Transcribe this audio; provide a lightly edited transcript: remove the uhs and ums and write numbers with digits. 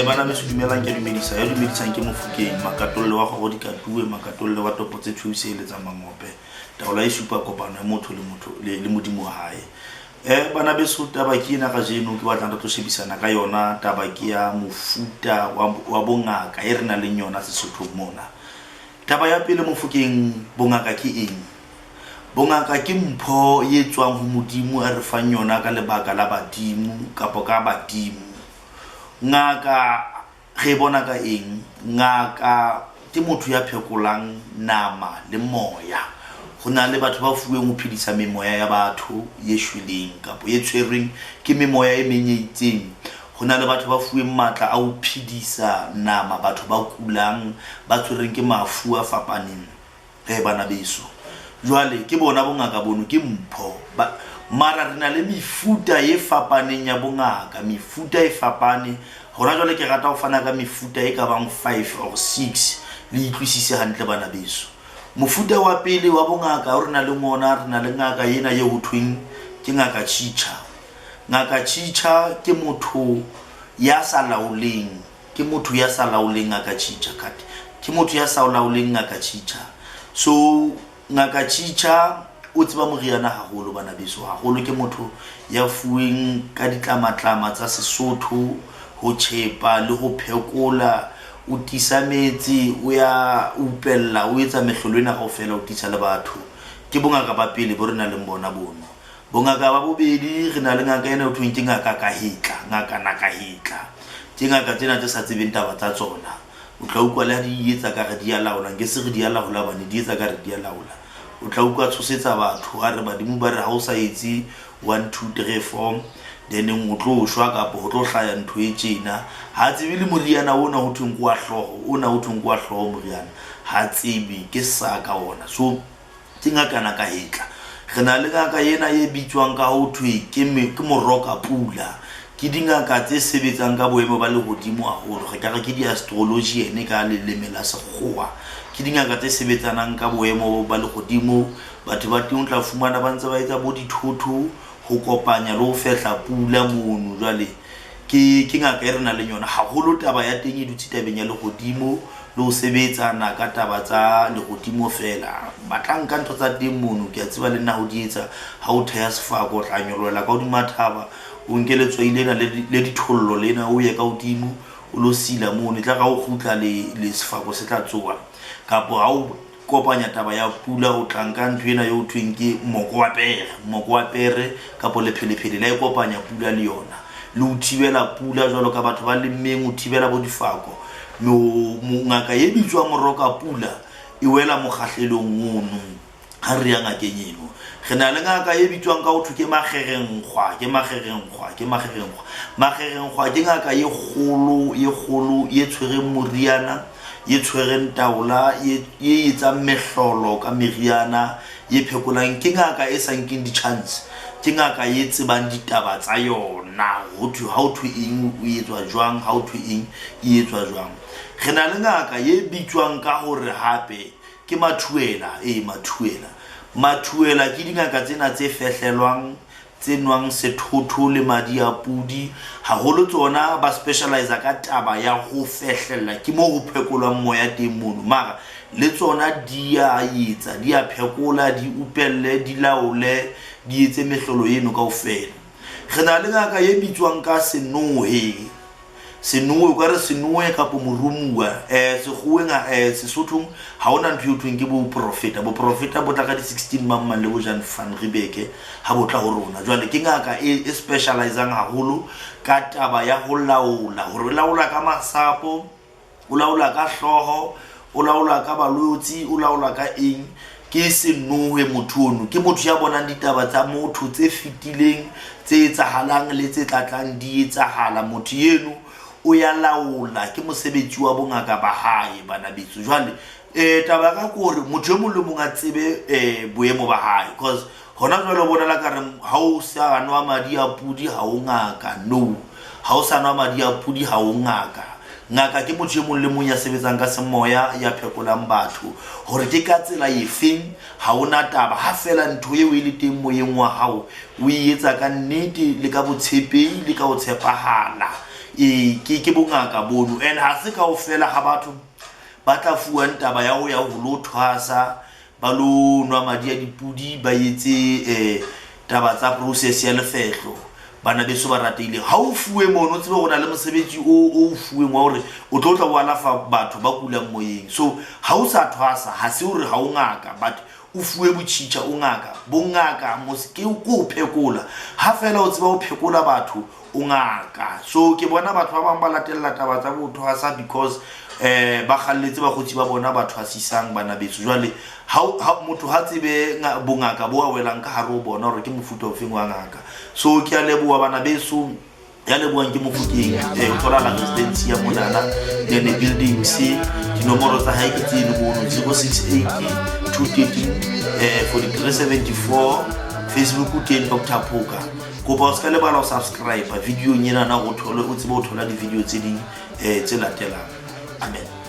bana be se dumelang ke dumedisa ya dumedisang ke Mofokeng makatolle wa go dikatuwe makatolle wa topo tse thuise le tsa mangope taola e supa kopano ya motho le modimo wa hae bana be so taba ke ena ga jeno ke batlang re tlo shebisana ka yona taba ke ya mofuta wa bongaka e rena le yona Sesotho mona. Taba ya pele Mofokeng, bongaka ke eng? Bongaka ke mpho ye tswang ho modimo a re fang yona ka lebaka la badimo kapo ka badimo. Ngaka re bona ka eng? Ngaka ke motho ya phekolang nama le moya. Ho na le batho ba fuweng ho phedisa memoya ya batho ye shweleng kapo ye tshwereng ke memoya e menyeitseng. Ho na le batho ba fuweng matla a ho phedisa nama, batho ba kulang ba tshwereng ke mafu a fapaneng. Bana beso, jwale ke bona bongaka bono ke mpho mara re na le mefuta e fapaneng ya bongaka, mefuta e fapane. Hona jwale ke rata ho fana ka mefuta e ka bang 5 or 6 le itlwisise hantle bana beso. Mofuta wa pele wa bongaka o re na le ngona, re na le ngaka ena ye ho thweng ke ngaka Chicha. Ngaka Chicha ke motho ya sa laoleng, ke motho ya sa laoleng ngaka Chicha kati. Ke motho ya sa laoleng ngaka Chicha. So ngaka Chicha o tseba moriana haholo bana beso, haholo ke motho ya fuweng ka ditlamatlama tsa Sesotho ho chepa le ho phekola, o tisa metsi, o ya upella, o etsa mehlolo ena kaofela, o tisa le batho. Ke bongaka ba pele bo re na le bona bono. Bongaka ba bobedi re na le ngaka ena ho thweng ke ngaka Kahitla, ngaka Nakahitla. Ke ngaka tsena tse sa tsebeng taba tsa tsona. O tla utlwa le di etsa ka re di a laola, nke se re di a laola bane di etsa ka re di a laola. O tla utlwa tshosetsa batho ha re badimo ba re ha o sa etse 1 2 3 4 then o tlo shwa kapo ho tlo hlaya ntho e tjena. Ha tsebe le moriana ona ho thweng kwa hloho, ona ho thweng kwa hloho moriana ha tsebe ke sa ka ona. So ke ngaka Nakahitla. Re na le ngaka ena e bitswang ka ho thwe ke moroka pula. Ke dingaka tse sebetsang ka boemo ba lehodimo haholo, re ka re ke di-astrologian ka leleme la Sekgowa. Ke dingaka tse sebetsanang ka boemo ba lehodimo. Batho ba teng o tla fumana ba ntse ba etsa bo dithotho ho kopanya le ho fehla pula mono. Jwale ke ngaka e re na le yona haholo, taba ya teng e dutse tabeng ya lehodimo le ho sebetsana ka taba tsa lehodimo fela. Batlang ka ntho tsa teng mono ke a tseba le nna ho di etsa ha o theha sefako o tla nyolola ka hodima thaba, o nke letswai lena le dithollo lena o ye ka hodimo o lo sila mono, tla ga o khutla le sefako se tla tsoa. Kapo ha o kopanya taba ya pula o tla nka ntho ena yo thweng ke mmoko wa pere kapo lephelepele la e kopanya pula le yona le ho thibela pula jwalo ka batho ba lemmeng, o thibela bo difako. Ngaka ye bitswa moroka pula e wela mokgahlelong ono ha re ya ngakeng eno. Re na le ngaka ye bitswang ka ho thwe ke Makgerenkgwa, ke Makgerenkgwa ke ngaka ye kgolo ye tshwereng moriana, ye tshwereng taola, ye etsang mehlolo ka meriana, ye phekolang. Ke ngaka e sa nkeng di-chance, ke ngaka ye tsebang ditaba tsa yona, ho thwe ha o thwe eng o etswa jwang, ha o thwe eng e etswa jwang. Re na le ngaka ye bitswang ka hore hape ke Mathuela. Mathuela ke dingaka tsena tse fehlelwang, tse nwang sethotho le madi a pudi haholo. Tsona ba specialize ka taba ya ho fehlella, ke mo ho phekolwang moya teng mono. Mara le tsona di a etsa, di a phekola, di upelle, di laole, di etse mehlolo eno kaofela. Re na le ngaka ye bitswang ka Senoe o ka re Senoe kapo morumuwa. Sekgoeng Sesothong ha ona ntho e thweng ke bo profeta bo tla ka di 16 mamman le bo Jan van Riebeeck ha bo tla ho rona. Jwale ke ngaka e specializang haholo ka taba ya ho laola, hore laola ka masapo, o laola ka hloho, o laola ka balotsi, o laola ka eng. Ke Senoe motho ono, ke motho ya bonang ditaba tsa motho tse fitileng, tse etsahalang le tse tlatlang di etsahala. Motho eno o ya laola, ke mosebetsi wa bongaka ba hae bana betso. Jwale taba ka gore motho e mong le mong a tsebe boemo ba hae, because hona jwale o bona la ka re ha o sa nwa madi a pudi ha o ngaka. No, ha o sa nwa madi a pudi ha o ngaka. Ngaka ke motho e mong le mong ya sebetsang ka semoya, ya phekolang batho hore ke ka tsela efeng ha ona taba, ha fela ntho eo e le teng moyeng wa hao o e etsa ka nnete le ka botshepehi le ka ho tshepahala. ke bongaka bono and ha se kaofela ga batho ba tla fuwang taba ya ho ya ho lo thwasa ba lo nwa madi a dipudi ba etse taba tsa process ya lefehlo bana beso ba ratile ha o fuwe mono tsebe go na le mosebetsi o fuwe wa hore o tlo tla wa lafa batho ba kulang moyeng so ha o sa thwasa ha se hore ha o ngaka but o fuwe botšhitša o ngaka bongaka ke o phekola ha fela o tseba o phekola batho o ngaka so ke bona batho ba bang ba latella taba tsa botho ha sa because ba galletse ba gotsi ba bona batho a sisang bana betso jwale ha motho ha tsebe bongaka bo a welang ka hare o bona hore ke mofuta o feng wa ngaka so ke a leboa bana beso ya leboang ke mofukeng o thola la residence ya monana ne building C dinomoro tsa hae ke tsene bono 068 213 4374 Facebook ke Dr. Phuka kopa o ska lebala o subscribe video nyena na go thole o tsebe o thola di video tse ding tse latelang amen.